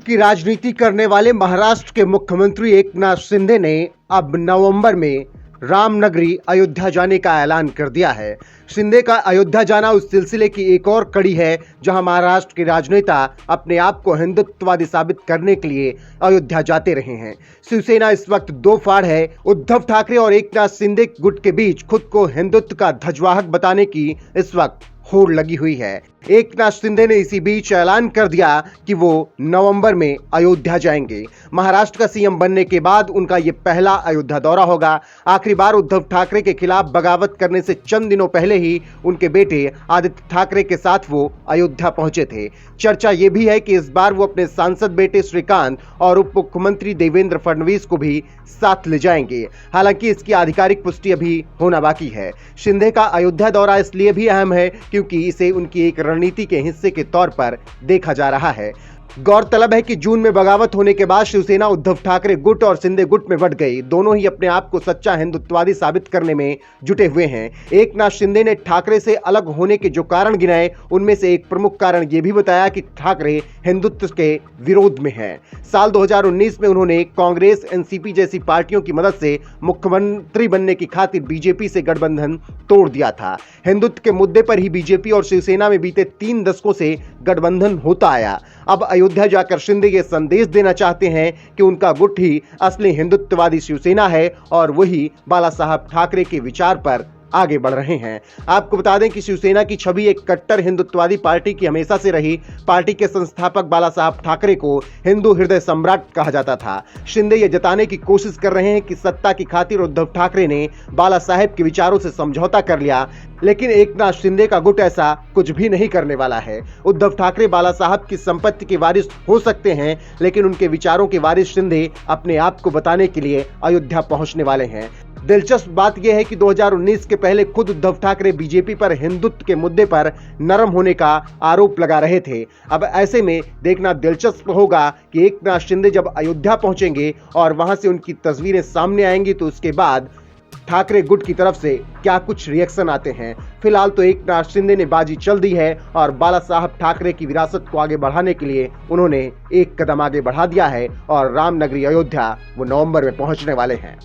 की राजनीति करने वाले महाराष्ट्र के मुख्यमंत्री एकनाथ शिंदे ने अब नवंबर में रामनगरी अयोध्या जाने का ऐलान कर दिया है। शिंदे का अयोध्या जाना उस सिलसिले की एक और कड़ी है जहां महाराष्ट्र के राजनेता अपने आप को हिंदुत्ववादी साबित करने के लिए अयोध्या जाते रहे हैं। शिवसेना इस वक्त दो फाड़ है। उद्धव ठाकरे और एकनाथ शिंदे गुट के बीच खुद को हिंदुत्व का ध्वजवाहक बताने की इस वक्त होड़ लगी हुई है। एकनाथ शिंदे ने इसी बीच ऐलान कर दिया कि वो नवंबर में अयोध्या जाएंगे। महाराष्ट्र का सीएम बनने के बाद उनका ये पहला अयोध्या दौरा होगा। आखिरी बार उद्धव ठाकरे के खिलाफ बगावत करने से चंद दिनों पहले ही उनके बेटे आदित्य ठाकरे के साथ वो अयोध्या पहुंचे थे। चर्चा ये भी है कि इस बार वो अपने सांसद बेटे श्रीकांत और उप मुख्यमंत्री देवेंद्र फडणवीस को भी साथ ले जाएंगे। हालांकि इसकी आधिकारिक पुष्टि अभी होना बाकी है। शिंदे का अयोध्या दौरा इसलिए भी अहम है क्योंकि इसे उनकी एक रणनीति के हिस्से के तौर पर देखा जा रहा है। गौरतलब है कि जून में बगावत होने के बाद शिवसेना उद्धव ठाकरे गुट और शिंदे गुट में बंट गई। दोनों ही अपने आप को सच्चा हिंदुत्ववादी साबित करने में जुटे हुए हैं। एकनाथ शिंदे ने ठाकरे से अलग होने के जो कारण गिनाए उनमें से एक प्रमुख कारण यह भी बताया कि ठाकरे हिंदुत्व के विरोध में हैं। साल 2019 में उन्होंने कांग्रेस, एनसीपी जैसी पार्टियों की मदद से मुख्यमंत्री बनने की खातिर बीजेपी से गठबंधन तोड़ दिया था। हिंदुत्व के मुद्दे पर ही बीजेपी और शिवसेना में बीते 3 दशकों से गठबंधन होता आया। अब अयोध्या जाकर शिंदे ये संदेश देना चाहते हैं कि उनका गुट ही असली हिंदुत्ववादी शिवसेना है और वही बाला साहब ठाकरे के विचार पर आगे बढ़ रहे हैं। आपको बता दें कि शिवसेना की छवि एक कट्टर हिंदुत्ववादी पार्टी की हमेशा से रही। पार्टी के संस्थापक बाला साहब ठाकरे को हिंदू हृदय सम्राट कहा जाता था। शिंदे ये जताने की कोशिश कर रहे हैं कि सत्ता की खातिर उद्धव ठाकरे ने बाला साहेब के विचारों से समझौता कर लिया, लेकिन एकनाथ शिंदे का गुट ऐसा कुछ भी नहीं करने वाला है। उद्धव ठाकरे बाला साहब की संपत्ति के वारिस हो सकते हैं, लेकिन उनके विचारों के वारिस शिंदे अपने आप को बताने के लिए अयोध्या पहुंचने वाले हैं। दिलचस्प बात यह है कि 2019 के पहले खुद उद्धव ठाकरे बीजेपी पर हिंदुत्व के मुद्दे पर नरम होने का आरोप लगा रहे थे। अब ऐसे में देखना दिलचस्प होगा कि एकनाथ शिंदे जब अयोध्या पहुंचेंगे और वहां से उनकी तस्वीरें सामने आएंगी तो उसके बाद ठाकरे गुट की तरफ से क्या कुछ रिएक्शन आते हैं। फिलहाल तो एकनाथ शिंदे ने बाजी चल दी है और बाला साहब ठाकरे की विरासत को आगे बढ़ाने के लिए उन्होंने एक कदम आगे बढ़ा दिया है और रामनगरी अयोध्या वो नवंबर में पहुंचने वाले हैं।